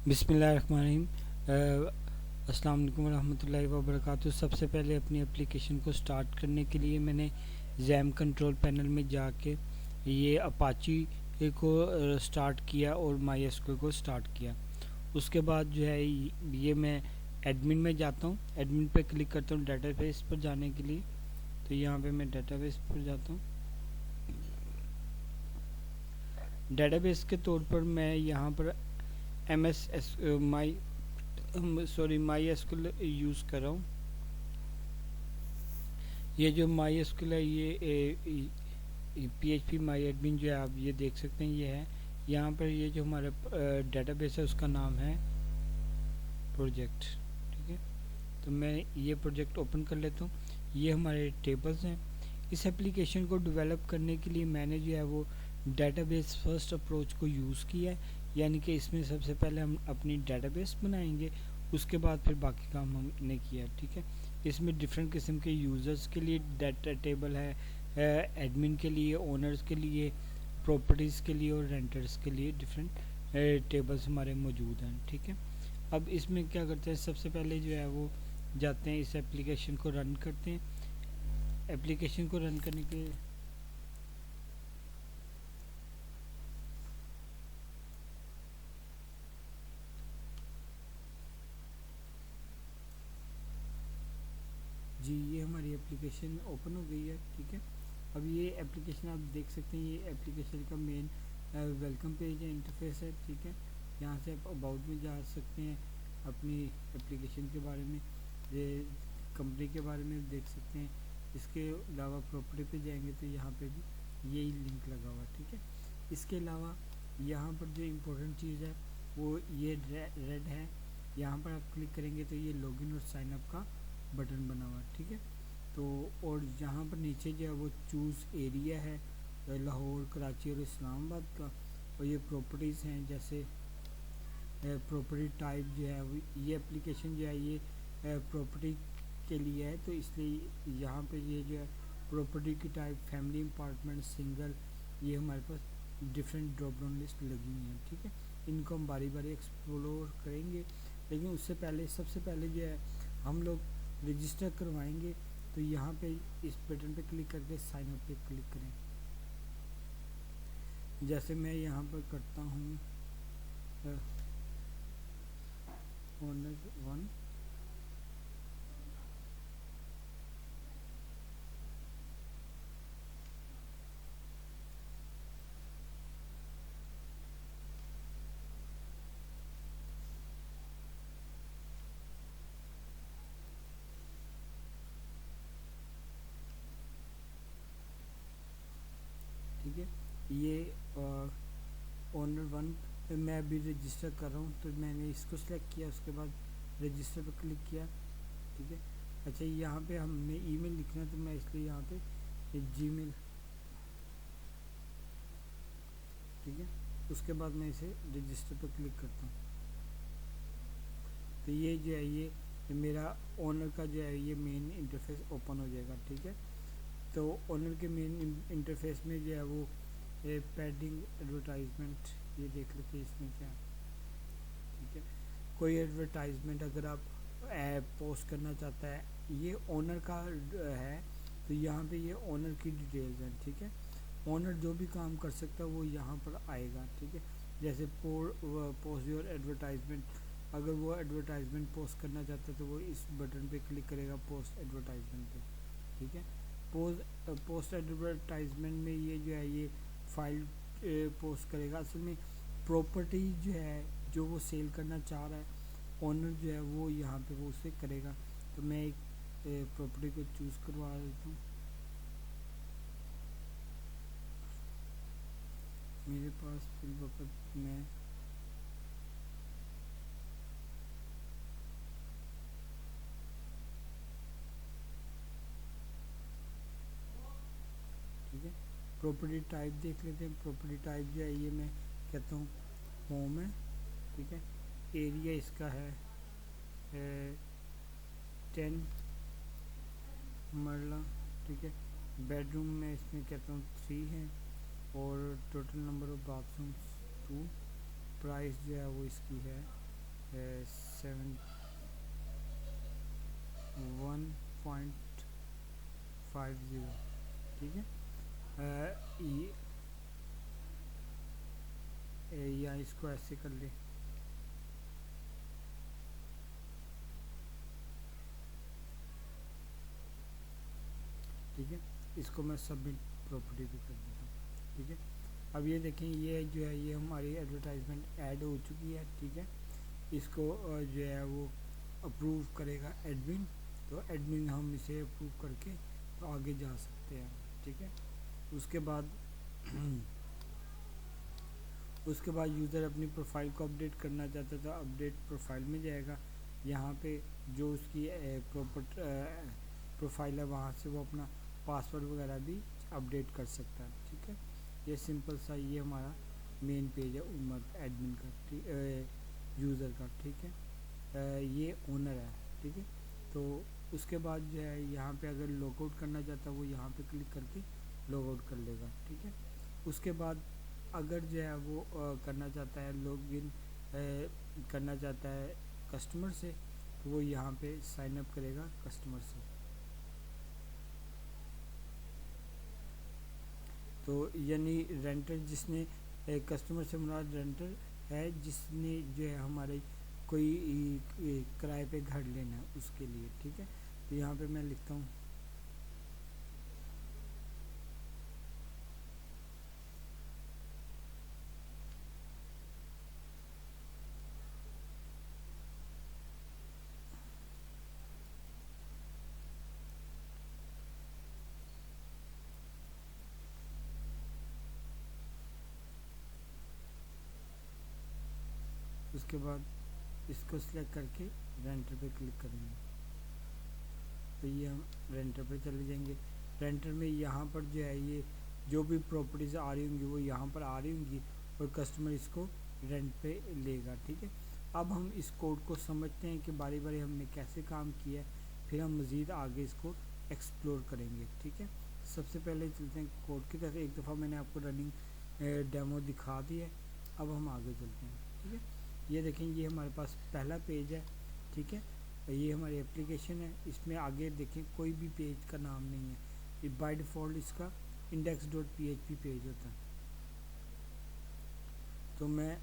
बिस्मिल्लाहिर्रहमानिर्रहीम। अस्सलाम वालेकुम वरहमतुल्लाहि वबरकातुहू। सबसे पहले अपनी एप्लीकेशन को स्टार्ट करने के लिए मैंने जैम कंट्रोल पैनल में जाके ये अपाची को स्टार्ट किया और माई एसक्यूएल को स्टार्ट किया। उसके बाद जो है ये मैं एडमिन में जाता हूँ। एडमिन पे क्लिक करता हूँ डेटाबेस पर जाने के लिए। तो यहाँ पे मैं डेटाबेस पर जाता हूँ। डेटाबेस के तौर पर मैं यहाँ पर माई एसक्यूएल यूज़ कर रहा हूँ। ये जो माई एसक्यूएल है ये PHP माई एडमिन जो है आप ये देख सकते हैं ये है। यहाँ पर ये जो हमारा डेटाबेस है उसका नाम है प्रोजेक्ट। ठीक है, तो मैं ये प्रोजेक्ट ओपन कर लेता हूँ। ये हमारे टेबल्स हैं। इस एप्लीकेशन को डेवलप करने के लिए मैंने जो है वो डेटाबेस फर्स्ट अप्रोच को यूज़ किया है, यानी कि इसमें सबसे पहले हम अपनी डेटाबेस बनाएंगे, उसके बाद फिर बाकी काम हमने किया। ठीक है, इसमें डिफरेंट किस्म के यूज़र्स के लिए डाटा टेबल है, एडमिन के लिए, ओनर्स के लिए, प्रॉपर्टीज़ के लिए और रेंटर्स के लिए डिफरेंट टेबल्स हमारे मौजूद हैं। ठीक है, अब इसमें क्या करते हैं, सबसे पहले जो है वो जाते हैं इस एप्लीकेशन को रन करते हैं। एप्लीकेशन को रन करने के जी ये हमारी एप्लीकेशन ओपन हो गई है। ठीक है, अब ये एप्लीकेशन आप देख सकते हैं, ये एप्लीकेशन का मेन वेलकम पेज है, इंटरफेस है। ठीक है, यहाँ से आप अबाउट में जा सकते हैं, अपनी एप्लीकेशन के बारे में, ये कंपनी के बारे में देख सकते हैं। इसके अलावा प्रॉपर्टी पे जाएंगे तो यहाँ पे भी यही लिंक लगा हुआ। ठीक है, इसके अलावा यहाँ पर जो इम्पोर्टेंट चीज़ है वो ये रेड है। यहाँ पर आप क्लिक करेंगे तो ये लॉगिन और साइन अप का बटन बना हुआ। ठीक है, तो और यहाँ पर नीचे जो है वो चूज़ एरिया है लाहौर, कराची और इस्लामाबाद का, और ये प्रॉपर्टीज़ हैं जैसे प्रॉपर्टी टाइप जो है ये एप्लीकेशन जो है ये प्रॉपर्टी के लिए है, तो इसलिए यहाँ पे ये जो है प्रॉपर्टी की टाइप फैमिली अपार्टमेंट, सिंगल, ये हमारे पास डिफरेंट ड्रॉप डाउन लिस्ट लगी हुई हैं। ठीक है, इनको हम बारी बारी एक्सप्लोर करेंगे, लेकिन उससे पहले सबसे पहले जो है हम लोग रजिस्टर करवाएंगे। तो यहाँ पे इस बटन पे क्लिक करके साइन अप पे क्लिक करें। जैसे मैं यहाँ पर करता हूँ ओनर 1। ठीक है, ये ओनर 1 पे मैं अभी रजिस्टर कर रहा हूँ, तो मैंने इसको सिलेक्ट किया, उसके बाद रजिस्टर पर क्लिक किया। ठीक है, अच्छा यहाँ पे हमने ईमेल लिखना है, तो मैं इसलिए यहाँ पे जीमेल, ठीक है, उसके बाद मैं इसे रजिस्टर पर क्लिक करता हूँ। तो ये जो है ये मेरा ओनर का जो है ये मेन इंटरफेस ओपन हो जाएगा। ठीक है, तो ओनर के मेन इंटरफेस में जो है वो पैडिंग एडवर्टाइजमेंट, ये देख लेते हैं इसमें क्या है। ठीक है, कोई एडवर्टाइजमेंट अगर आप पोस्ट करना चाहता है, ये ओनर का है, तो यहाँ पे ये ओनर की डिटेल्स हैं। ठीक है, ओनर जो भी काम कर सकता है वो यहाँ पर आएगा। ठीक है, जैसे पोस्ट योर एडवर्टाइजमेंट, अगर वो एडवर्टाइजमेंट पोस्ट करना चाहता है तो वो इस बटन पे क्लिक करेगा पोस्ट एडवर्टाइजमेंट पे। ठीक है, पोस्ट एडवर्टाइजमेंट में ये जो है ये फाइल पोस्ट करेगा। असल में प्रॉपर्टी जो है जो वो सेल करना चाह रहा है, ओनर जो है वो यहाँ पे वो उसे करेगा। तो मैं एक प्रॉपर्टी को चूज़ करवा देता हूँ। मेरे पास फिल वक्त में ठीक है, प्रॉपर्टी टाइप देख लेते हैं। प्रॉपर्टी टाइप जो है ये मैं कहता हूँ होम है। ठीक है, एरिया इसका है 10 मरला। ठीक है, बेडरूम में इसमें कहता हूँ 3 है, और total number of bathrooms 2। Price जो है वो इसकी है 7.1.50, ठीक है। या इसको ऐसे कर ले, ठीक है। इसको मैं सबमिट प्रॉपर्टी भी कर देता हूँ, ठीक है। अब ये देखें, ये जो है ये हमारी एडवर्टाइजमेंट ऐड हो चुकी है, ठीक है। इसको जो है वो अप्रूव करेगा एडमिन, तो एडमिन हम इसे अप्रूव करके तो आगे जा सकते हैं, ठीक है। उसके बाद उसके बाद यूज़र अपनी प्रोफाइल को अपडेट करना चाहता है तो अपडेट प्रोफाइल में जाएगा। यहाँ पे जो उसकी प्रोफाइल है वहाँ से वो अपना पासवर्ड वगैरह भी अपडेट कर सकता है, ठीक है। ये सिंपल सा ये हमारा मेन पेज है उमर एडमिन का, ठीक यूज़र का, ठीक है। ये ओनर है, ठीक है। तो उसके बाद जो है यहाँ पे अगर लॉगआउट करना चाहता है वो यहाँ पे क्लिक करके लॉगआउट कर लेगा, ठीक है। उसके बाद अगर जो है वो करना चाहता है लॉगिन करना चाहता है कस्टमर से, तो वो यहाँ पे साइन अप करेगा कस्टमर से। तो यानी रेंटर जिसने कस्टमर से मुराद रेंटर है जिसने जो है हमारे कोई किराए पे घर लेना है उसके लिए, ठीक है। तो यहाँ पे मैं लिखता हूँ उसके बाद इसको सिलेक्ट करके रेंटर पे क्लिक करेंगे तो ये हम रेंटर पे चले जाएंगे। रेंटर में यहाँ पर जो है ये जो भी प्रॉपर्टीज़ आ रही होंगी वो यहाँ पर आ रही होंगी और कस्टमर इसको रेंट पे लेगा, ठीक है। अब हम इस कोड को समझते हैं कि बारी बारी हमने कैसे काम किया है, फिर हम मज़ीद आगे इसको एक्सप्लोर करेंगे, ठीक है। सबसे पहले चलते हैं कोड की तरफ। एक दफ़ा मैंने आपको रनिंग डेमो दिखा दी है, अब हम आगे चलते हैं, ठीक है। ये देखें, ये हमारे पास पहला पेज है, ठीक है। ये हमारी एप्लीकेशन है, इसमें आगे देखें कोई भी पेज का नाम नहीं है, ये बाय डिफ़ॉल्ट इसका index.php पेज होता है। तो मैं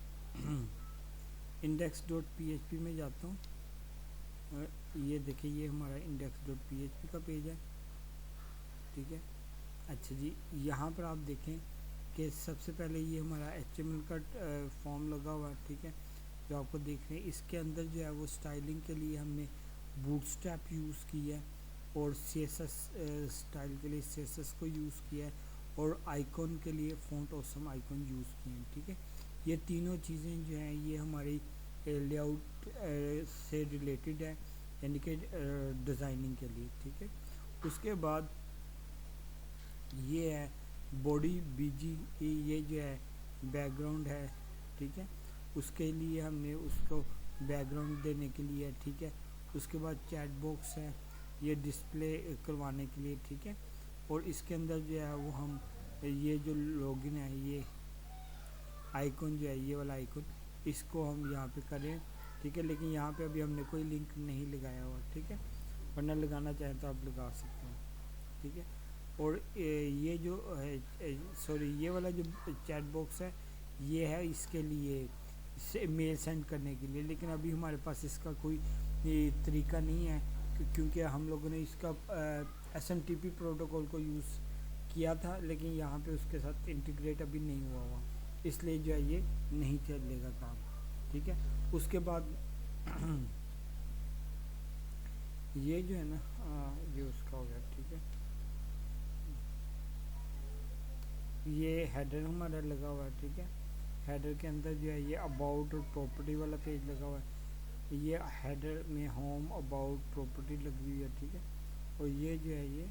index.php में जाता हूँ और ये देखिए ये हमारा index.php का पेज है, ठीक है। अच्छा जी, यहाँ पर आप देखें कि सबसे पहले ये हमारा HTML का फॉर्म लगा हुआ है, ठीक है, जो आपको देख रहे हैं। इसके अंदर जो है वो स्टाइलिंग के लिए हमने बूटस्ट्रैप यूज़ की है और CSS स्टाइल के लिए CSS को यूज़ किया है और आइकॉन के लिए फ़ॉन्ट ऑसम आइकॉन यूज़ किए हैं, ठीक है। ये तीनों चीज़ें जो हैं ये हमारी लेआउट से रिलेटेड है, यानी कि डिज़ाइनिंग के लिए, ठीक है। उसके बाद ये है बॉडी BG, ये जो है बैकग्राउंड है, ठीक है। उसके लिए हमने उसको बैकग्राउंड देने के लिए, ठीक है। उसके बाद चैट बॉक्स है, ये डिस्प्ले करवाने के लिए, ठीक है। और इसके अंदर जो है वो हम ये जो लॉगिन है ये आइकॉन जो है ये वाला आइकॉन इसको हम यहाँ पे करें, ठीक है। लेकिन यहाँ पे अभी हमने कोई लिंक नहीं लगाया हुआ, ठीक है, वरना लगाना चाहें तो आप लगा सकते हैं, ठीक है। और ये जो है सॉरी ये वाला जो चैट बॉक्स है ये है इसके लिए से मेल सेंड करने के लिए, लेकिन अभी हमारे पास इसका कोई तरीका नहीं है क्योंकि हम लोगों ने इसका SMTP प्रोटोकॉल को यूज़ किया था, लेकिन यहाँ पे उसके साथ इंटीग्रेट अभी नहीं हुआ, इसलिए जो है ये नहीं चलेगा काम, ठीक है। उसके बाद ये जो है ना ये उसका हो गया, ठीक है। ये हेडर हमारा लगा हुआ है, ठीक है। हेडर के अंदर जो है ये अबाउट और प्रॉपर्टी वाला पेज लगा हुआ है। ये हेडर में होम अबाउट प्रॉपर्टी लगी हुई है, ठीक है। और ये जो है ये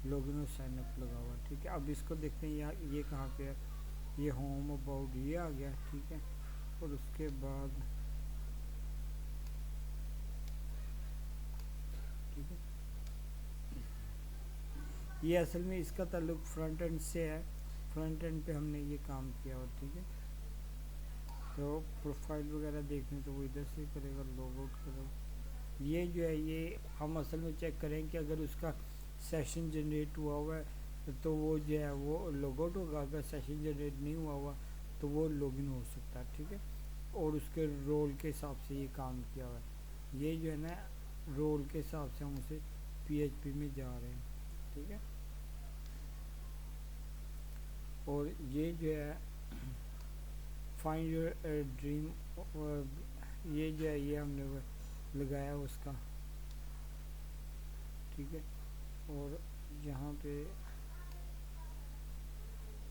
लॉगिन और साइन अप लगा हुआ है, ठीक है। अब इसको देखते हैं यार ये कहाँ पे है, ये होम अबाउट ये आ गया, ठीक है। और उसके बाद ठीक है ये असल में इसका ताल्लुक फ्रंट एंड से है, फ्रंट एंड पे हमने ये काम किया हुआ, ठीक है। तो प्रोफाइल वगैरह देखने तो वो इधर से करेगा, लॉग आउट करो। ये जो है ये हम असल में चेक करें कि अगर उसका सेशन जनरेट हुआ है तो वो जो है वो लॉग आउट होगा, अगर सेशन जनरेट नहीं हुआ तो वो लॉगिन हो सकता है, ठीक है। और उसके रोल के हिसाब से ये काम किया हुआ है, ये जो है ना रोल के हिसाब से हम उसे PHP में जा रहे हैं, ठीक है। और ये जो है फाइंड योर ड्रीम, ये जो है ये हमने लगाया उसका, ठीक है। और यहाँ पे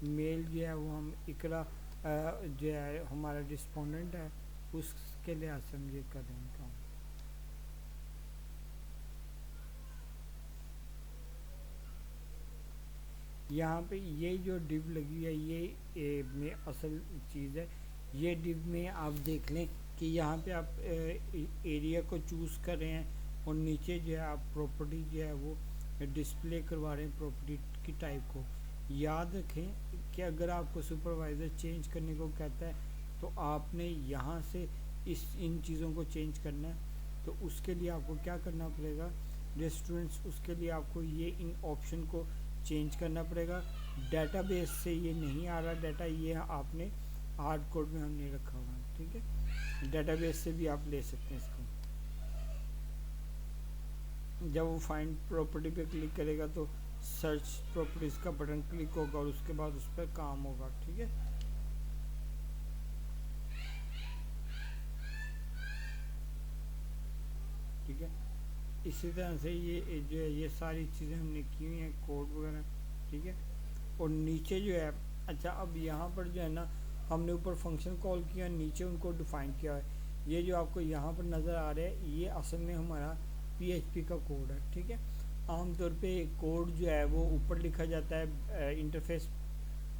मेल जो है वो हम इकरा जो है हमारा रिस्पोंडेंट है उसके लिए हम ये कर रहे हैं काम। यहाँ पे ये जो डिव लगी है ये में असल चीज़ है। ये डिव में आप देख लें कि यहाँ पे आप एरिया को चूज़ कर रहे हैं और नीचे जो है आप प्रॉपर्टी जो है वो डिस्प्ले करवा रहे हैं प्रॉपर्टी की टाइप को। याद रखें कि अगर आपको सुपरवाइज़र चेंज करने को कहता है तो आपने यहाँ से इन चीज़ों को चेंज करना है। तो उसके लिए आपको क्या करना पड़ेगा, रेस्टोरेंट्स, उसके लिए आपको ये इन ऑप्शन को चेंज करना पड़ेगा। डेटाबेस से ये नहीं आ रहा डाटा, ये आपने हार्ड कोड में हमने रखा हुआ है, ठीक है। डेटाबेस से भी आप ले सकते हैं इसको। जब वो फाइंड प्रॉपर्टी पे क्लिक करेगा तो सर्च प्रॉपर्टीज़ का बटन क्लिक होगा और उसके बाद उस पर काम होगा, ठीक है। ठीक है, इसी तरह से ये जो है ये सारी चीज़ें हमने की हुई हैं कोड वगैरह, ठीक है। और नीचे जो है, अच्छा अब यहाँ पर जो है ना हमने ऊपर फंक्शन कॉल किया, नीचे उनको डिफ़ाइन किया है। ये जो आपको यहाँ पर नज़र आ रहा है ये असल में हमारा PHP का कोड है, ठीक है। आमतौर पे कोड जो है वो ऊपर लिखा जाता है, इंटरफेस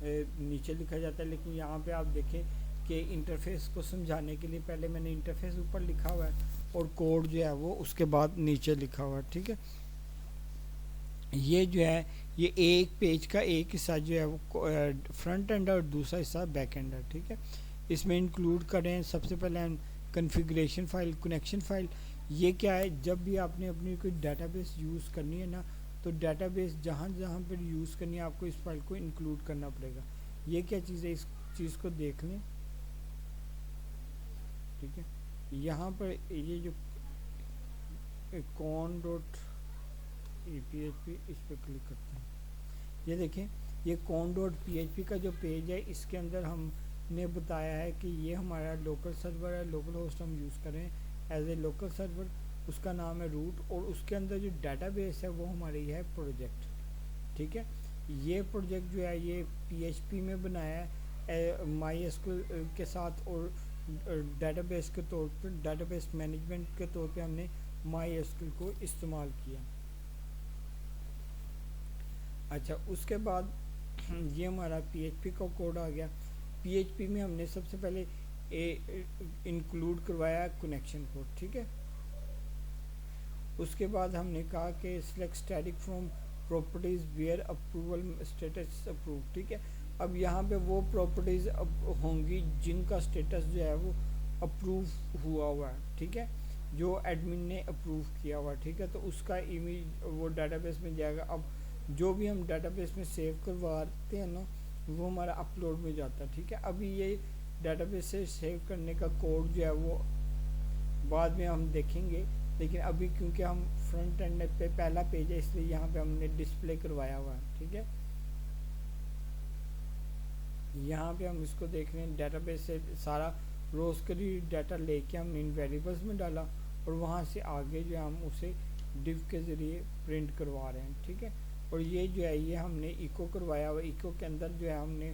नीचे लिखा जाता है, लेकिन यहाँ पे आप देखें कि इंटरफेस को समझाने के लिए पहले मैंने इंटरफेस ऊपर लिखा हुआ है और कोड जो है वो उसके बाद नीचे लिखा हुआ है, ठीक है। ये जो है ये एक पेज का एक हिस्सा जो है वो फ्रंट एंड और दूसरा हिस्सा बैक एंड है, ठीक है। इसमें इंक्लूड करें सबसे पहले हम कन्फिग्रेशन फाइल, कनेक्शन फाइल। ये क्या है, जब भी आपने अपनी कोई डाटाबेस यूज़ करनी है ना तो डाटाबेस जहाँ जहाँ पर यूज़ करनी है आपको इस फाइल को इंक्लूड करना पड़ेगा। ये क्या चीज़ है, इस चीज़ को देख लें, ठीक है। यहाँ पर ये जो कॉन डॉट PHP इस पर क्लिक करते हैं, ये देखें ये कॉन डॉट PHP का जो पेज है इसके अंदर हमने बताया है कि ये हमारा लोकल सर्वर है, लोकल होस्ट हम यूज़ करें एज ए लोकल सर्वर, उसका नाम है रूट, और उसके अंदर जो डाटाबेस है वो हमारी है प्रोजेक्ट, ठीक है। ये प्रोजेक्ट जो है ये PHP में बनाया है MySQL के साथ, और डाटाबेस के तौर पर, डाटाबेस मैनेजमेंट के तौर पे हमने MySQL को इस्तेमाल किया। अच्छा उसके बाद ये हमारा PHP का कोड आ गया। PHP में हमने सबसे पहले इंक्लूड करवाया कनेक्शन कोड, ठीक है। उसके बाद हमने कहा कि select static from properties where approval status approve, ठीक है। अब यहाँ पे वो प्रॉपर्टीज़ होंगी जिनका स्टेटस जो है वो अप्रूव हुआ है, ठीक है, जो एडमिन ने अप्रूव किया हुआ, ठीक है। तो उसका इमेज वो डाटाबेस में जाएगा। अब जो भी हम डाटाबेस में सेव करवाते हैं ना वो हमारा अपलोड में जाता है, ठीक है। अभी ये डाटाबेस से सेव करने का कोड जो है वो बाद में हम देखेंगे, लेकिन अभी क्योंकि हम फ्रंट एंड पे पहला पेज है इसलिए यहाँ पे हमने डिस्प्ले करवाया हुआ है, ठीक है। यहाँ पे हम इसको देख रहे हैं, डाटाबेस से सारा रोज़ का डाटा लेके हमने इन वेरिएबल्स में डाला और वहाँ से आगे जो हम उसे डिव के ज़रिए प्रिंट करवा रहे हैं, ठीक है। और ये जो है ये हमने इको करवाया हुआ, इको के अंदर जो है हमने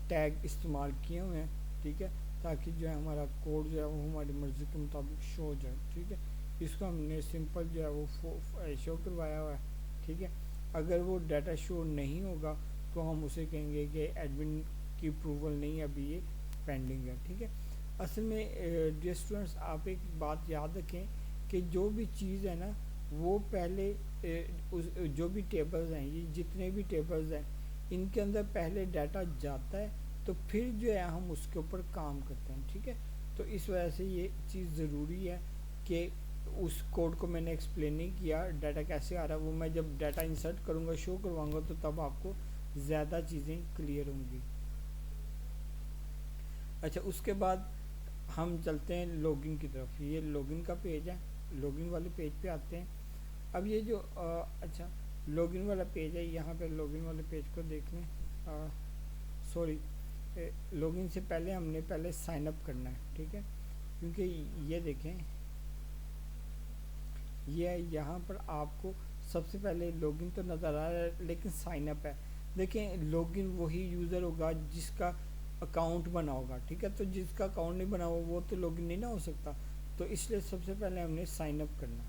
टैग इस्तेमाल किए हुए हैं, ठीक है, ताकि जो है हमारा कोड जो है वो हमारी मर्ज़ी के मुताबिक शो हो जाए, ठीक है। इसको हमने सिंपल जो है वो शो करवाया हुआ है, ठीक है। अगर वो डाटा शो नहीं होगा तो हम उसे कहेंगे कि एडमिन की अप्रूवल नहीं, अभी ये पेंडिंग है, ठीक है। असल में डियर स्टूडेंट्स आप एक बात याद रखें कि जो भी चीज़ है ना वो पहले जो भी टेबल्स हैं, ये जितने भी टेबल्स हैं इनके अंदर पहले डाटा जाता है तो फिर जो है हम उसके ऊपर काम करते हैं, ठीक है। तो इस वजह से ये चीज़ ज़रूरी है कि उस कोड को मैंने एक्सप्लेन नहीं किया, डाटा कैसे आ रहा है वो मैं जब डाटा इंसर्ट करूँगा, शो करवाऊँगा, तो तब आपको ज़्यादा चीज़ें क्लियर होंगी। अच्छा, उसके बाद हम चलते हैं लॉगिन की तरफ। ये लॉगिन का पेज है, लॉगिन वाले पेज पे आते हैं। अब ये जो अच्छा लॉगिन वाला पेज है, यहाँ पे लॉगिन वाले पेज को देख लें। सॉरी, लॉगिन से पहले हमने पहले साइन अप करना है, ठीक है। क्योंकि ये देखें, ये यहाँ पर आपको सबसे पहले लॉगिन तो नज़र आ रहा है, लेकिन साइन अप है। देखें, लॉगिन वही यूज़र होगा जिसका अकाउंट बना होगा, ठीक है। तो जिसका अकाउंट नहीं बना हुआ वो तो लॉगिन नहीं ना हो सकता। तो इसलिए सबसे पहले हमने साइन अप करना,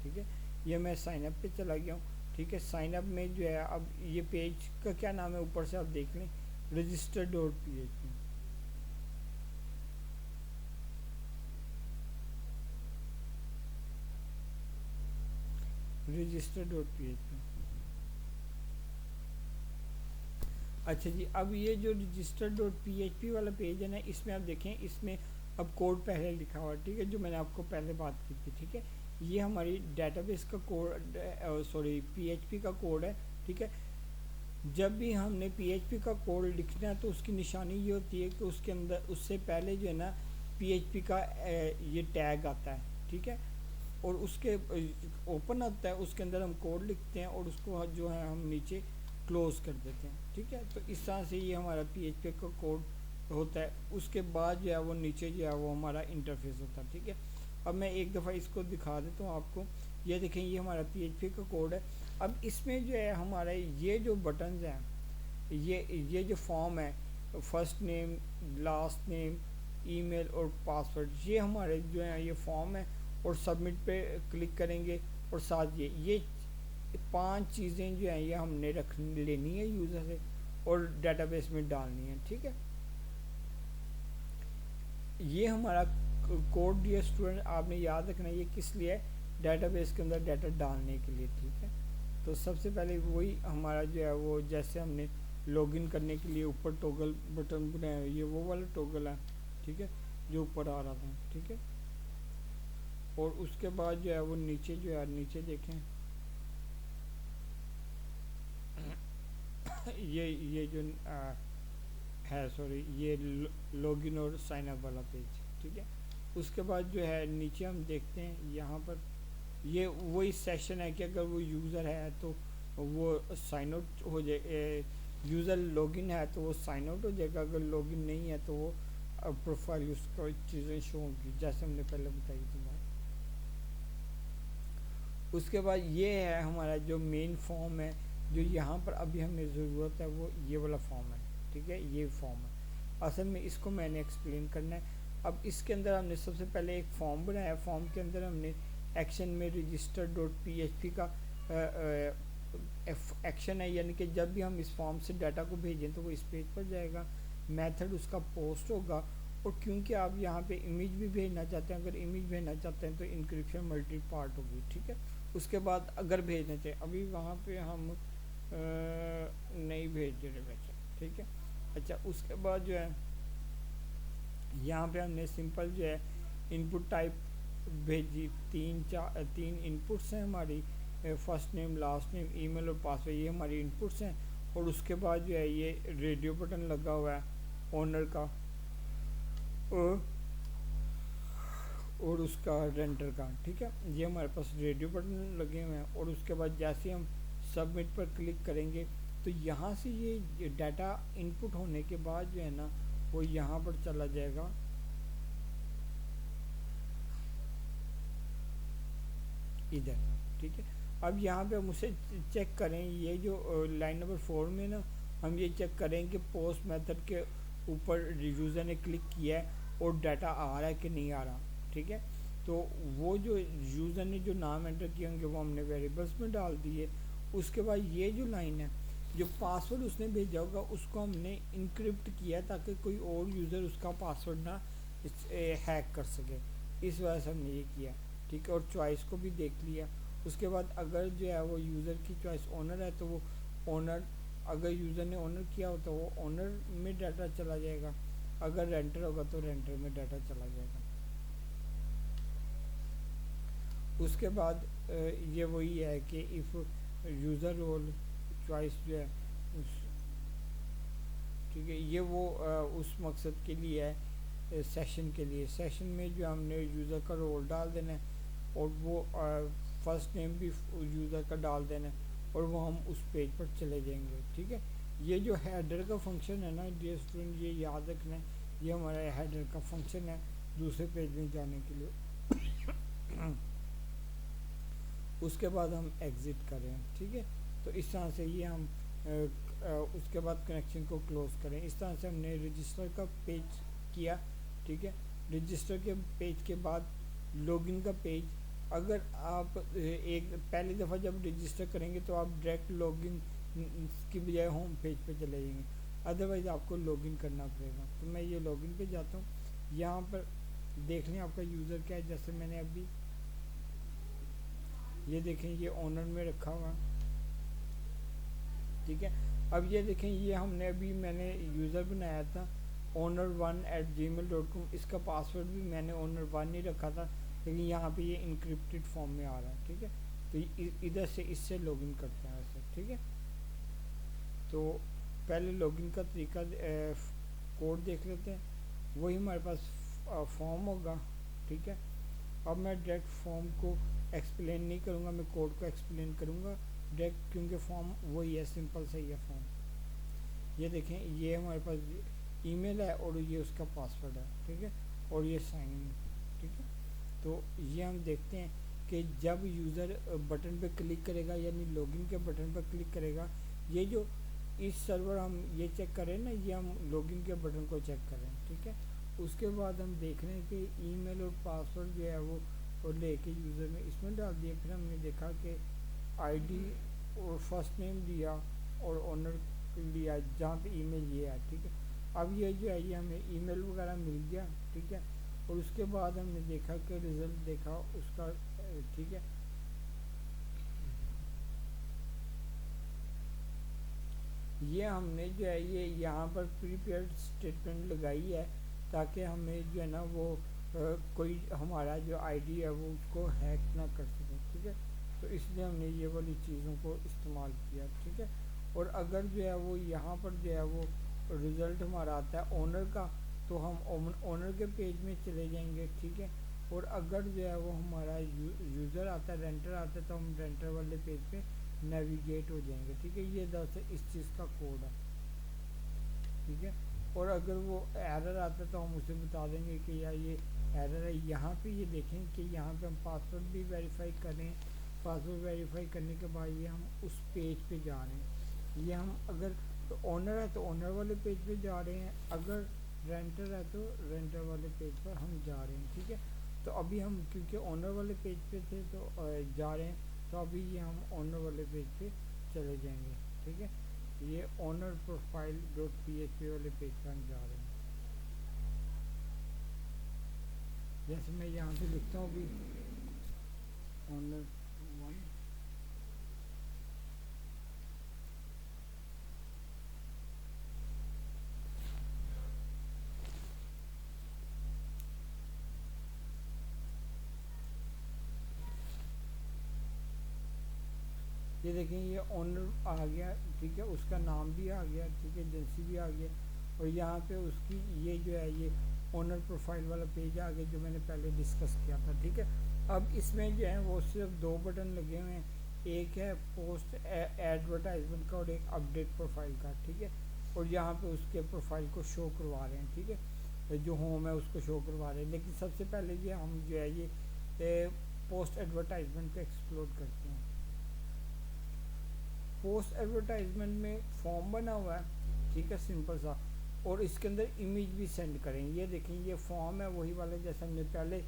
ठीक है। ये मैं साइन अप पे चला गया हूँ, ठीक है। साइन अप में जो है, अब ये पेज का क्या नाम है ऊपर से आप देख लें, register.php। register.php। अच्छा जी, अब ये जो register.php वाला पेज है ना, इसमें आप देखें, इसमें अब कोड पहले लिखा हुआ है, ठीक है, जो मैंने आपको पहले बात की थी, ठीक है। ये हमारी डेटाबेस का कोड, सॉरी पीएचपी का कोड है, ठीक है। जब भी हमने पीएचपी का कोड लिखना है तो उसकी निशानी ये होती है कि उसके अंदर उससे पहले जो है ना पीएचपी का ये टैग आता है, ठीक है। और उसके ओपन आता है, उसके अंदर हम कोड लिखते हैं और उसको जो है हम नीचे क्लोज कर देते हैं, ठीक है। तो इस तरह से ये हमारा पीएचपी का कोड होता है। उसके बाद जो है वो नीचे जो है वो हमारा इंटरफेस होता है, ठीक है। अब मैं एक दफ़ा इसको दिखा देता हूँ आपको। ये देखें, ये हमारा पीएचपी का कोड है। अब इसमें जो है हमारा ये जो बटन्स हैं, ये जो फॉर्म है, first name, last name, email और पासवर्ड, ये हमारे जो है ये फॉर्म है। और सबमिट पे क्लिक करेंगे और साथ ये 5 चीज़ें जो हैं ये हमने रख लेनी है यूज़र से और डाटाबेस में डालनी है, ठीक है। ये हमारा कोड, डियर स्टूडेंट, आपने याद रखना ये किस लिए है, डाटाबेस के अंदर डाटा डालने के लिए, ठीक है। तो सबसे पहले वही हमारा जो है वो, जैसे हमने लॉगिन करने के लिए ऊपर टॉगल बटन बनाया, ये वो वाला टॉगल है, ठीक है, जो ऊपर आ रहा था, ठीक है। और उसके बाद जो है वो नीचे जो है, नीचे देखें, ये जो है, सॉरी, ये लॉगिन और साइन अप वाला पेज, ठीक है। उसके बाद जो है नीचे हम देखते हैं, यहाँ पर ये वही सेशन है कि अगर वो यूज़र है तो वो साइन आउट हो जाए, यूज़र लॉगिन है तो वो साइन आउट हो जाएगा, अगर लॉगिन नहीं है तो वो प्रोफाइल उसका चीज़ें शो होंगी, जैसे हमने पहले बताई थी बात। उसके बाद ये है हमारा जो मेन फॉर्म है, जो यहाँ पर अभी हमें ज़रूरत है वो ये वाला फॉर्म है, ठीक है। ये फॉर्म है, असल में इसको मैंने एक्सप्लेन करना है। अब इसके अंदर हमने सबसे पहले एक फॉर्म बनाया, फॉर्म के अंदर हमने एक्शन में register.php का एक्शन है, यानी कि जब भी हम इस फॉर्म से डाटा को भेजें तो वो इस पेज पर जाएगा। मेथड उसका पोस्ट होगा। और क्योंकि आप यहाँ पे इमेज भी भेजना चाहते हैं, अगर इमेज भेजना चाहते हैं तो इंक्रिप्शन मल्टी पार्ट होगी, ठीक है। उसके बाद अगर भेजना चाहिए, अभी वहाँ पे हम नहीं भेज रहे वैसे, ठीक है। अच्छा, उसके बाद जो है यहाँ पे हमने सिंपल जो है इनपुट टाइप भेजी, 3 इनपुट्स हैं हमारी, first name, last name, email और पासवर्ड, ये हमारी इनपुट्स हैं। और उसके बाद जो है ये रेडियो बटन लगा हुआ है ओनर का और उसका रेंटर का, ठीक है। ये हमारे पास रेडियो बटन लगे हुए हैं। और उसके बाद जैसे हम सबमिट पर क्लिक करेंगे तो यहाँ से ये डाटा इनपुट होने के बाद जो है ना वो यहाँ पर चला जाएगा, इधर, ठीक है। अब यहाँ पे हम उसे चेक करें, ये जो लाइन नंबर 4 में ना हम ये चेक करें कि पोस्ट मेथड के ऊपर यूज़र ने क्लिक किया है और डाटा आ रहा है कि नहीं आ रहा, ठीक है। तो वो जो यूज़र ने जो नाम एंटर किए होंगे वो हमने वेरिएबल्स में डाल दिए। उसके बाद ये जो लाइन है, जो पासवर्ड उसने भेजा होगा उसको हमने इनक्रिप्ट किया ताकि कोई और यूज़र उसका पासवर्ड ना हैक कर सके, इस वजह से हमने ये किया, ठीक है। और चॉइस को भी देख लिया। उसके बाद अगर जो है वो यूज़र की चॉइस ओनर है तो वो ओनर अगर यूज़र ने ओनर किया हो तो वो ओनर में डाटा चला जाएगा, अगर रेंटर होगा तो रेंटर में डाटा चला जाएगा। उसके बाद ये वही है कि इफ़ यूज़र रोल चॉइस जो है ठीक है, ये वो उस मकसद के लिए है, सेशन के लिए। सेशन में जो हमने यूज़र का रोल डाल देना है और वो फर्स्ट नेम भी यूज़र का डाल देना है और वो हम उस पेज पर चले जाएंगे। ठीक है, ये जो हेडर का फंक्शन है ना डियर स्टूडेंट, ये याद रखना है, ये हमारा हेडर का फंक्शन है दूसरे पेज में जाने के लिए। उसके बाद हम एग्ज़िट करें। ठीक है, तो इस तरह से ये हम उसके बाद कनेक्शन को क्लोज़ करें। इस तरह से हमने रजिस्टर का पेज किया। ठीक है, रजिस्टर के पेज के बाद लॉगिन का पेज। अगर आप एक पहली दफ़ा जब रजिस्टर करेंगे तो आप डायरेक्ट लॉगिन की बजाय होम पेज पे चले जाएंगे, अदरवाइज़ आपको लॉगिन करना पड़ेगा। तो मैं ये लॉगिन पे जाता हूँ। यहाँ पर देख लें आपका यूज़र क्या है, जैसे मैंने अभी ये देखें ये ओनर में रखा हुआ। ठीक है, अब ये देखें ये हमने अभी मैंने यूज़र बनाया था owner1@gmail.com, इसका पासवर्ड भी मैंने owner1 ही रखा था, लेकिन यहाँ पे ये इनक्रिप्टेड फॉर्म में आ रहा है। ठीक है, तो इधर से इससे लॉगिन करते हैं ऐसे। ठीक है, तो पहले लॉगिन का तरीका कोड देख लेते हैं। वही हमारे पास फॉर्म होगा। ठीक है, अब मैं डायरेक्ट फॉर्म को एक्सप्लेन नहीं करूँगा, मैं कोड को एक्सप्लेन करूँगा डायरेक्ट, क्योंकि फॉर्म वही है, सिंपल सही है फॉर्म। ये देखें ये हमारे पास ईमेल है और ये उसका पासवर्ड है। ठीक है, और ये साइन इन। ठीक है, तो ये हम देखते हैं कि जब यूज़र बटन पे क्लिक करेगा यानी लॉगिन के बटन पर क्लिक करेगा, ये जो इस सर्वर हम ये चेक करें ना, ये हम लॉगिन के बटन को चेक करें। ठीक है, उसके बाद हम देख रहे हैं कि ईमेल और पासवर्ड जो है वो और लेके यूज़र में इसमें डाल दिया। फिर हमने देखा कि आईडी और फर्स्ट नेम दिया और ओनर लिया जहाँ पे ईमेल ये है। ठीक है, अब ये जो है ये हमें ईमेल वगैरह मिल गया। ठीक है, और उसके बाद हमने देखा कि रिज़ल्ट देखा उसका। ठीक है, ये हमने जो है ये यहाँ पर प्रीपेड स्टेटमेंट लगाई है ताकि हमें जो है ना वो कोई हमारा जो आईडी है वो उसको हैक ना कर सके। ठीक है, तो इसलिए हमने ये वाली चीज़ों को इस्तेमाल किया। ठीक है, और अगर जो है वो यहाँ पर जो है वो रिज़ल्ट हमारा आता है ओनर का, तो हम ओनर के पेज में चले जाएंगे। ठीक है, और अगर जो है वो हमारा यूज़र आता है, रेंटर आता है, तो हम रेंटर वाले पेज पे नेविगेट हो जाएंगे। ठीक है, ये दरअसल इस चीज़ का कोड है। ठीक है, और अगर वो एरर आता है तो हम उसे बता देंगे कि यार ये एरर है। यहाँ पे ये देखें कि यहाँ पे हम पासवर्ड भी वेरीफाई करें। पासवर्ड वेरीफाई करने के बाद ये हम उस पेज पे जा रहे हैं। ये हम अगर तो ओनर है तो ओनर वाले पेज पे जा रहे हैं, अगर रेंटर है तो रेंटर वाले पेज पर हम जा रहे हैं। ठीक है, तो अभी हम क्योंकि ओनर वाले पेज पे थे तो जा रहे हैं, तो अभी ये हम ओनर वाले पेज पे चले जाएंगे। ठीक है, ये ओनर प्रोफाइल डॉट PHP वाले पेज पर हम जा रहे हैं। जैसे मैं यहाँ पे लिखता हूँ अभी ओनर 1। ये देखें ये ओनर आ गया। ठीक है, उसका नाम भी आ गया। ठीक है, एजेंसी भी आ गया, और यहाँ पे उसकी ये जो है ये ओनर प्रोफाइल वाला पेज आ गया जो मैंने पहले डिस्कस किया था। ठीक है, अब इसमें जो है वो सिर्फ 2 बटन लगे हुए हैं, एक है पोस्ट एडवर्टाइजमेंट का और एक अपडेट प्रोफाइल का। ठीक है, और यहाँ पे उसके प्रोफाइल को शो करवा रहे हैं। ठीक है, जो होम है उसको शो करवा रहे हैं, लेकिन सबसे पहले ये हम जो है ये पोस्ट एडवर्टाइजमेंट को एक्सप्लोर करते हैं। पोस्ट एडवर्टाइजमेंट में फॉर्म बना हुआ है। ठीक है, सिंपल सा, और इसके अंदर इमेज भी सेंड करेंगे। ये देखें ये फॉर्म है वही वाला जैसे हमने पहले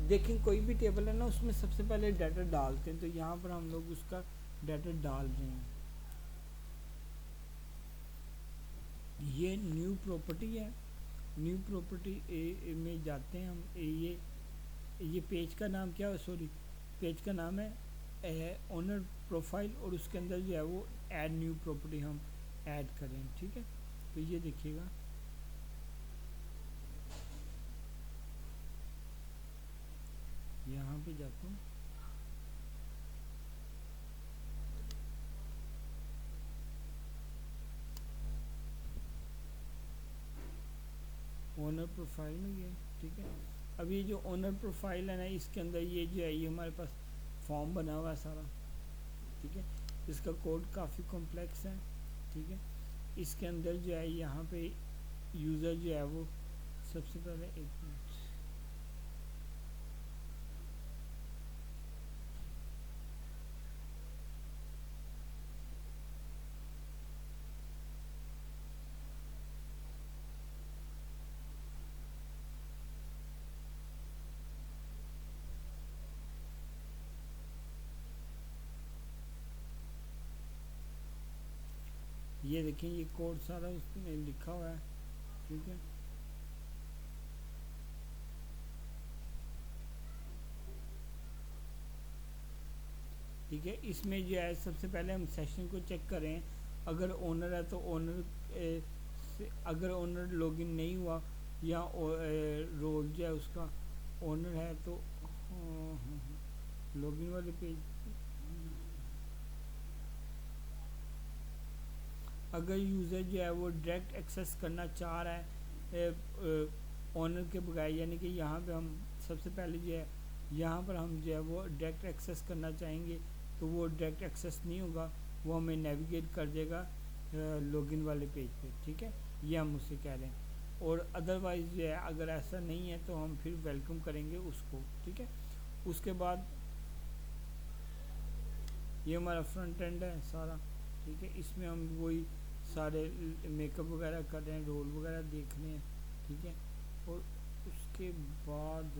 देखें, कोई भी टेबल है ना उसमें सबसे पहले डाटा डालते हैं, तो यहाँ पर हम लोग उसका डाटा डाल रहे हैं। ये न्यू प्रॉपर्टी है, न्यू प्रॉपर्टी में जाते हैं हम। ये पेज का नाम क्या है, सॉरी पेज का नाम है ओनर प्रोफाइल, और उसके अंदर जो है वो ऐड न्यू प्रॉपर्टी हम ऐड करें, ठीक है। तो ये देखिएगा, यहाँ पे जाता हूँ, ओनर प्रोफाइल में गए, ठीक है। अब ये जो ओनर प्रोफाइल है ना, इसके अंदर ये जो है, ये हमारे पास फॉर्म बना हुआ है सारा, ठीक है। इसका कोड काफ़ी कॉम्प्लेक्स है, ठीक है। इसके अंदर जो है यहाँ पे यूज़र जो है वो सबसे पहले, एक मिनट, ये देखें, ये कोड सारा उसमें लिखा हुआ है, ठीक है। ठीक है, इसमें जो है सबसे पहले हम सेशन को चेक करें। अगर ओनर है तो ओनर अगर ओनर लॉगिन नहीं हुआ या रोल जो है उसका ओनर है तो लॉगिन वाले पेज, अगर यूज़र जो है वो डायरेक्ट एक्सेस करना चाह रहा है ओनर के बगैर, यानी कि यहाँ पे हम सबसे पहले जो है यहाँ पर हम जो है वो डायरेक्ट एक्सेस करना चाहेंगे तो वो डायरेक्ट एक्सेस नहीं होगा, वो हमें नेविगेट कर देगा लॉगिन वाले पेज पे, ठीक है। ये हम उससे कह रहे हैं। और अदरवाइज़ जो है अगर ऐसा नहीं है तो हम फिर वेलकम करेंगे उसको, ठीक है। उसके बाद ये हमारा फ्रंट एंड है सारा, ठीक है। इसमें हम वही सारे मेकअप वगैरह कर रहे हैं, रोल वगैरह देख रहे हैं, ठीक है। और उसके बाद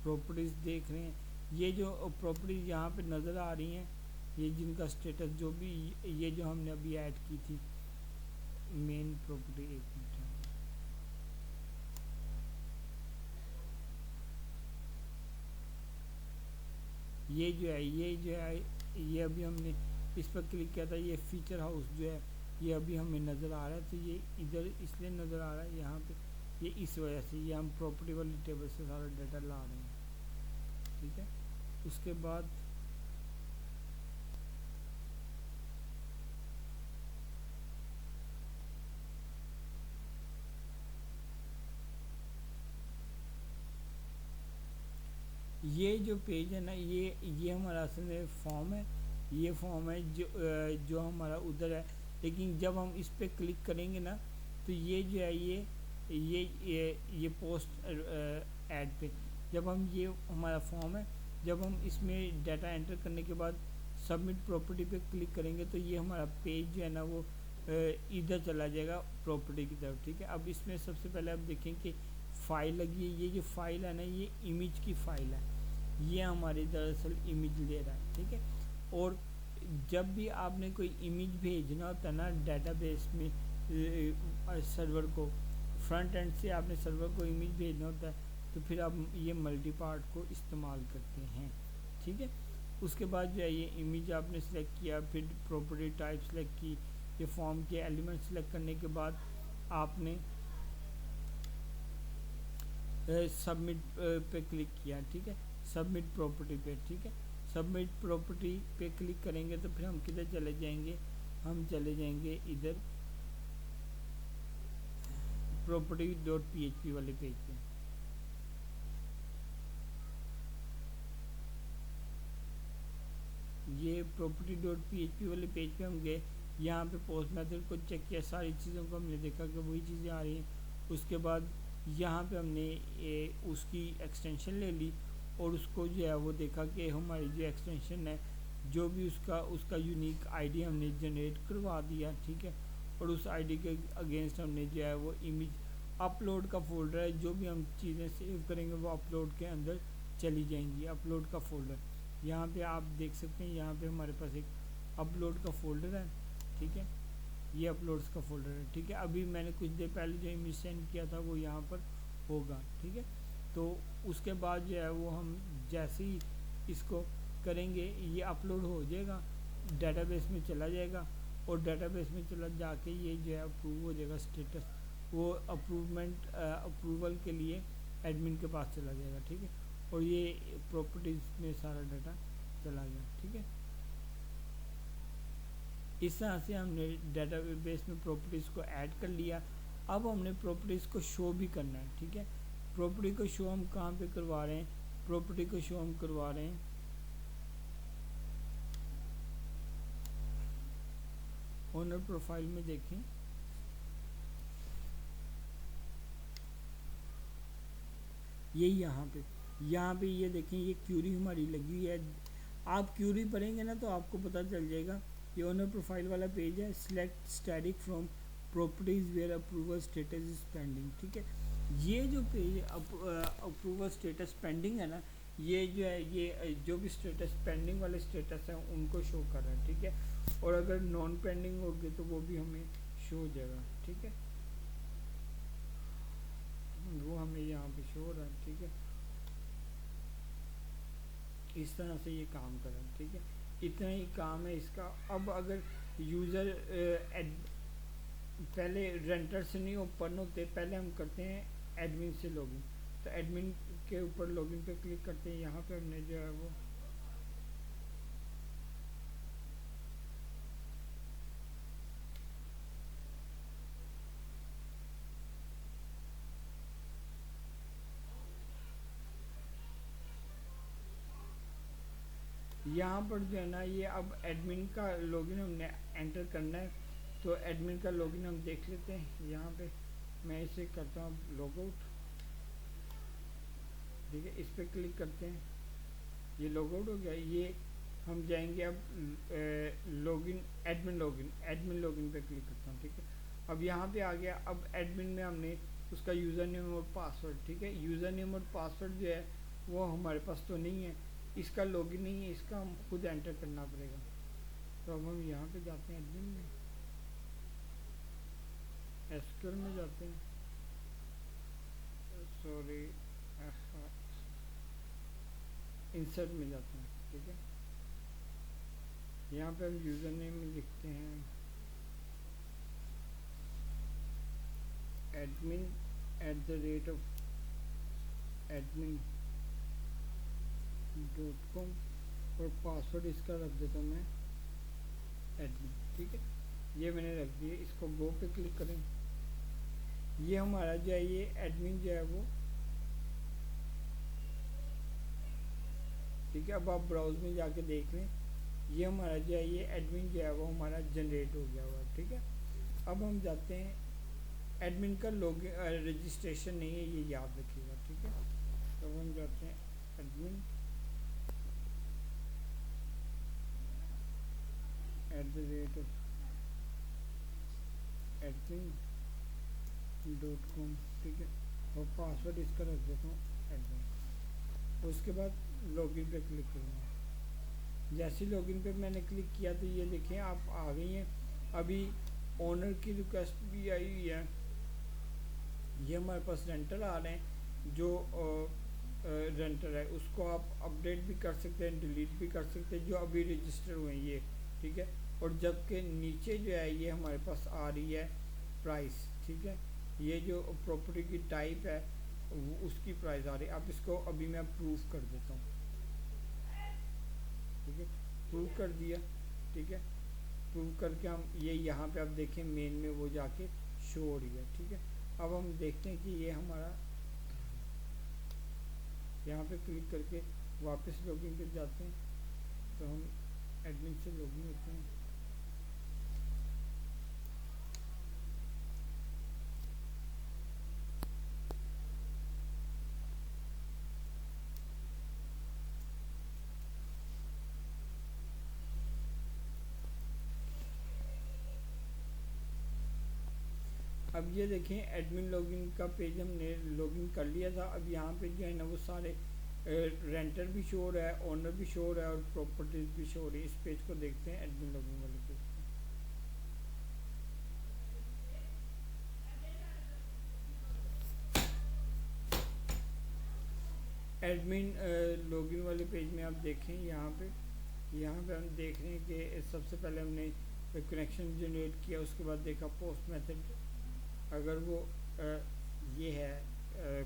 प्रॉपर्टीज़ देख रहे हैं। ये जो प्रॉपर्टीज़ यहाँ पे नज़र आ रही हैं, ये जिनका स्टेटस जो भी, ये जो हमने अभी ऐड की थी मेन प्रॉपर्टी, एक मिनट, ये जो है ये अभी हमने इस पर क्लिक किया था, ये फीचर हाउस जो है ये अभी हमें नज़र आ रहा है। तो ये इधर इसलिए नज़र आ रहा है यहाँ पे, ये इस वजह से, ये हम प्रॉपर्टी वाली टेबल से सारा डाटा ला रहे हैं, ठीक है। उसके बाद ये जो पेज है ना, ये हमारा असल में फॉर्म है, ये फॉर्म है जो हमारा उधर है। लेकिन जब हम इस पर क्लिक करेंगे ना तो ये जो है ये पोस्ट ऐड पे, जब हम, ये हमारा फॉर्म है, जब हम इसमें डाटा एंटर करने के बाद सबमिट प्रॉपर्टी पे क्लिक करेंगे तो ये हमारा पेज जो है ना वो इधर चला जाएगा प्रॉपर्टी की तरफ, ठीक है। अब इसमें सबसे पहले आप देखें कि फ़ाइल लगी है, ये जो फाइल है ना ये इमेज की फ़ाइल है, ये हमारी दरअसल इमेज ले रहा है, ठीक है। और जब भी आपने कोई इमेज भेजना होता है ना डेटाबेस में सर्वर को, फ्रंट एंड से आपने सर्वर को इमेज भेजना होता है तो फिर आप ये मल्टी पार्ट को इस्तेमाल करते हैं, ठीक है। उसके बाद जो है ये इमेज आपने सेलेक्ट किया, फिर प्रॉपर्टी टाइप सेलेक्ट की, ये फॉर्म के एलिमेंट सेलेक्ट करने के बाद आपने सबमिट पे क्लिक किया, ठीक है, सबमिट प्रॉपर्टी पे, ठीक है। सबमिट प्रॉपर्टी पे क्लिक करेंगे तो फिर हम किधर चले जाएंगे, हम चले जाएंगे इधर property.php वाले पेज पे। ये property.php वाले पेज पे हम गए, यहाँ पे पोस्ट मेथड को चेक किया, सारी चीज़ों को हमने देखा कि वही चीज़ें आ रही हैं। उसके बाद यहाँ पे हमने उसकी एक्सटेंशन ले ली और उसको जो है वो देखा कि हमारी जो एक्सटेंशन है, जो भी उसका यूनिक आईडी हमने जनरेट करवा दिया, ठीक है। और उस आईडी के अगेंस्ट हमने जो है वो इमेज अपलोड का फोल्डर है, जो भी हम चीज़ें सेव करेंगे वो अपलोड के अंदर चली जाएंगी, अपलोड का फोल्डर। यहाँ पे आप देख सकते हैं, यहाँ पे हमारे पास एक अपलोड का फोल्डर है, ठीक है, ये अपलोड्स का फोल्डर है, ठीक है। अभी मैंने कुछ देर पहले जो इमेज सेंड किया था वो यहाँ पर होगा, ठीक है। तो उसके बाद जो है वो हम जैसे ही इसको करेंगे ये अपलोड हो जाएगा, डेटाबेस में चला जाएगा और डेटाबेस में चला जाके ये जो है अप्रूव हो जाएगा स्टेटस, वो अप्रूवल के लिए एडमिन के पास चला जाएगा, ठीक है। और ये प्रॉपर्टीज़ में सारा डाटा चला गया, ठीक है। इस तरह से हमने डेटाबेस में प्रॉपर्टीज़ को ऐड कर लिया। अब हमने प्रॉपर्टीज़ को शो भी करना है, ठीक है। प्रॉपर्टी को शो हम कहाँ पे करवा रहे हैं, प्रॉपर्टी को शो हम करवा रहे हैं ओनर प्रोफाइल में। देखें ये यहाँ पे ये देखें, ये क्यूरी हमारी लगी हुई है। आप क्यूरी पढ़ेंगे ना तो आपको पता चल जाएगा। ये ओनर प्रोफाइल वाला पेज है, select static from properties where approval status is pending, ठीक है। ये जो पेज अप्रूवल स्टेटस पेंडिंग है ना, ये जो है ये जो भी स्टेटस पेंडिंग वाले स्टेटस हैं उनको शो कर रहा है, ठीक है। और अगर नॉन पेंडिंग होगी तो वो भी हमें शो हो जाएगा, ठीक है। वो हमें यहाँ पे शो हो रहा है, ठीक है। इस तरह से ये काम कर रहा है, ठीक है। इतना ही काम है इसका। अब अगर यूज़र पहले रेंटर से नहीं ओपन होते, पहले हम करते हैं एडमिन से लॉगिन। तो एडमिन के ऊपर लॉगिन पे क्लिक करते हैं। यहाँ पे हमने जो है वो यहाँ पर जो है ना, ये अब एडमिन का लॉगिन हमने एंटर करना है। तो एडमिन का लॉगिन हम देख लेते हैं। यहाँ पे मैं इसे करता हूँ लॉग आउट, ठीक है। इस पर क्लिक करते हैं, ये लॉग आउट हो गया। ये हम जाएंगे अब लॉगिन, एडमिन लॉगिन पे क्लिक करता हूँ, ठीक है। अब यहाँ पे आ गया। अब एडमिन में हमने उसका यूज़र नेम और पासवर्ड, ठीक है। यूज़र नेम और पासवर्ड जो है वो हमारे पास तो नहीं है, इसका लॉगिन नहीं है, इसका हम खुद एंटर करना पड़ेगा। तो अब हम यहाँ पे जाते हैं, एडमिन में एसक्यूएल में जाते हैं, सॉरी इंसर्ट में जाते हैं, ठीक है। यहाँ पे हम यूज़र नेम में लिखते हैं admin@admin.com और पासवर्ड इसका रख देता हूँ मैं एडमिन, ठीक है। ये मैंने रख दिया। इसको गो पे क्लिक करें। ये हमारा जो है ये एडमिन जो है वो, ठीक है। अब आप ब्राउज में जाके देख लें, ये हमारा जो है ये एडमिन जो है वो हमारा जनरेट हो गया हुआ, ठीक है। अब हम जाते हैं, एडमिन का लॉगिन रजिस्ट्रेशन नहीं है, ये याद रखिएगा, ठीक है। तो हम जाते हैं एडमिन @admin.com, ठीक है। और पासवर्ड इसका रख देता हूँ एडमिन। उसके बाद लॉगिन पे क्लिक करूँगा। जैसे लॉगिन पे मैंने क्लिक किया तो ये देखें आप आ गई हैं। अभी ओनर की रिक्वेस्ट भी आई हुई है। ये हमारे पास रेंटर आ रहे हैं। जो रेंटर है उसको आप अपडेट भी कर सकते हैं, डिलीट भी कर सकते हैं, जो अभी रजिस्टर हुए हैं ये, ठीक है। और जबकि नीचे जो है ये हमारे पास आ रही है प्राइस, ठीक है। ये जो प्रॉपर्टी की टाइप है उसकी प्राइस आ रही है। अब इसको अभी मैं प्रूफ कर देता हूँ, ठीक है। प्रूफ कर दिया, ठीक है। प्रूफ करके हम ये यहाँ पे आप देखें मेन में वो जाके शो हो रही है, ठीक है। अब हम देखते हैं कि ये हमारा, यहाँ पे क्लिक करके वापस लॉगिन पे जाते हैं। तो हम एडमिन से लॉगिन होते हैं। अब ये देखें एडमिन लॉगिन का पेज हमने लॉगिन कर लिया था। अब यहाँ पे जो है ना वो सारे रेंटर भी शो हो रहा है, ओनर भी शो हो रहा है और प्रॉपर्टीज भी शो हो रही है। इस पेज को देखते हैं, एडमिन लॉगिन वाले पेज को। एडमिन लॉगिन वाले पेज में आप देखें, यहाँ पे हम देख रहे हैं कि सबसे पहले हमने कनेक्शन जनरेट किया, उसके बाद देखा पोस्ट मेथड, अगर वो ये है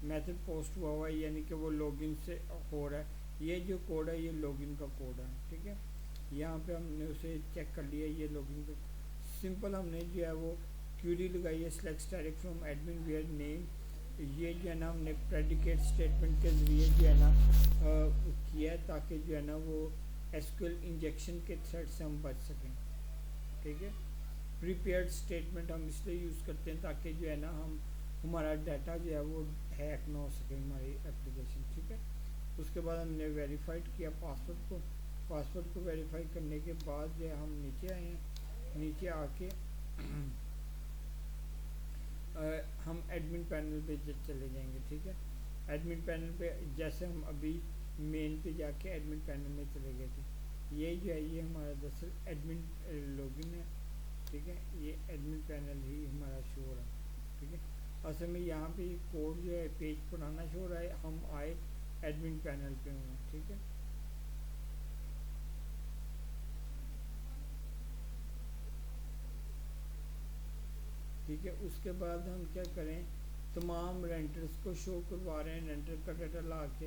मेथड पोस्ट हुआ है यानी कि वो लॉगिन से हो रहा है, ये जो कोड है ये लॉगिन का कोड है, ठीक है। यहाँ पे हमने उसे चेक कर लिया, ये लॉगिन का सिंपल हमने जो है वो क्यूरी लगाई है select static from admin where name, ये जो है ना हमने प्रेडिकेट स्टेटमेंट के ज़रिए जो है ना किया है ताकि जो है ना वो एसक्यूएल इंजेक्शन के थ्रेड से हम बच सकें, ठीक है। प्रीपेयर्ड स्टेटमेंट हम इसलिए यूज़ करते हैं ताकि जो है ना हमारा डाटा जो है वो हैक ना हो सके हमारी एप्लीकेशन, ठीक है। उसके बाद हमने वेरीफाइड किया पासवर्ड को वेरीफाई करने के बाद जो है हम नीचे आए हैं, नीचे आके हम एडमिन पैनल पे चले जाएंगे, ठीक है। एडमिन पैनल पे जैसे हम अभी मेन पे जाके एडमिन पैनल में चले गए थे, ये जो है ये हमारा दरअसल एडमिन लॉगिन है, ठीक है। ये एडमिन पैनल ही हमारा शो हो रहा है, ठीक है। असल में यहाँ पे कोड जो है पेज पुराना शो हो रहा है, हम आए एडमिन पैनल पे हुए, ठीक है। ठीक है, उसके बाद हम क्या करें, तमाम रेंटर्स को शो करवा रहे हैं, रेंटर का डाटा ला के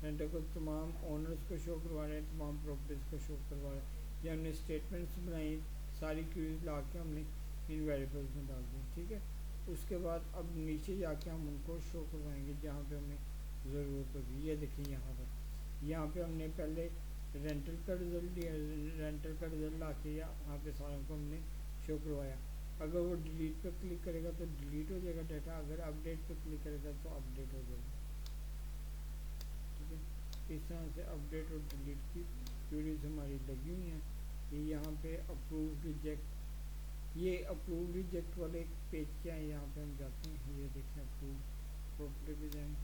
रेंटर को तमाम ओनर्स को शो करवा रहे हैं, तमाम प्रॉपर्टीज़ को शो करवा रहे हैं। ये हमने स्टेटमेंट्स बनाई, सारी क्यूरीज ला के हमने इन वेरिएबल्स में डाल दी, ठीक है। उसके बाद अब नीचे जाके हम उनको शो करवाएंगे जहाँ पे हमें ज़रूरत होगी। ये देखिए यहाँ पे हमने पहले रेंटल का रिज़ल्ट दिया, रेंटल का रिज़ल्ट ला के यहाँ पे सारों को हमने शो करवाया। अगर वो डिलीट पे क्लिक करेगा तो डिलीट हो जाएगा डाटा, अगर अपडेट पे क्लिक करेगा तो अपडेट हो जाएगा, ठीक है। इस तरह से अपडेट और डिलीट की क्यूरीज हमारी लगी हुई हैं। ये यहाँ पे अप्रूव रिजेक्ट, ये अप्रूव रिजेक्ट वाले पेज क्या है, यहाँ पे हम जाते हैं, ये देखें अप्रूव प्रॉपर्टी पे जाएँ,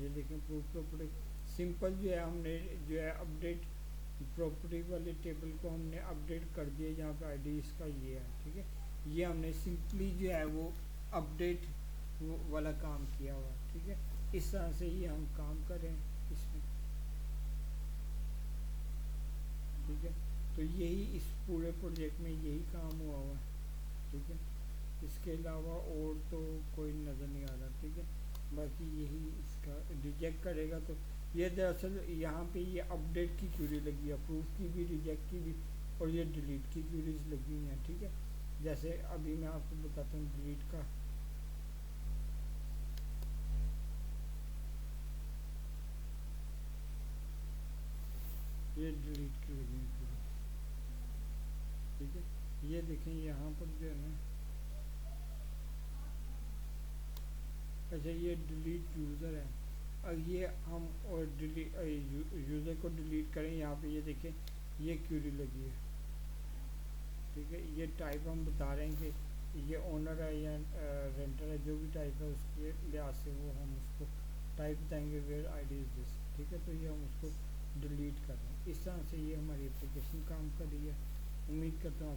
ये देखें अप्रूव प्रॉपर्टी सिंपल जो है हमने जो है अपडेट प्रॉपर्टी वाले टेबल को हमने अपडेट कर दिया, जहाँ पे आईडी इसका ये है, ठीक है। ये हमने सिंपली जो है वो अपडेट वाला काम किया हुआ, ठीक है। इस तरह से ही हम काम करें इसमें, ठीक है। तो यही इस पूरे प्रोजेक्ट में यही काम हुआ हुआ है, ठीक है। इसके अलावा और तो कोई नज़र नहीं आ रहा, ठीक है। बाकी यही इसका रिजेक्ट करेगा तो ये दरअसल यहाँ पे ये अपडेट की क्यूरी लगी है, अप्रूव की भी, रिजेक्ट की भी, और ये डिलीट की क्यूरीज लगी हुई हैं, ठीक है। जैसे अभी मैं आपको बताता हूँ डिलीट का, ये डिलीट की लगी हुई क्यूरी, ठीक है। ये देखें यहाँ पर जो है ना, अच्छा ये डिलीट यूज़र है, अब ये हम और डिलीट यूज़र को डिलीट करें, यहाँ पे ये देखें ये क्यूरी लगी है, ठीक है। ये टाइप हम बता रहे हैं कि ये ओनर है या रेंटर है, जो भी टाइप है उसके लिहाज से वो हम उसको टाइप देंगे वेयर आईडी इज दिस, ठीक है। तो ये हम उसको डिलीट कर रहे हैं। इस तरह से ये हमारी एप्लीकेशन काम कर रही है। उम्मीद करता हूँ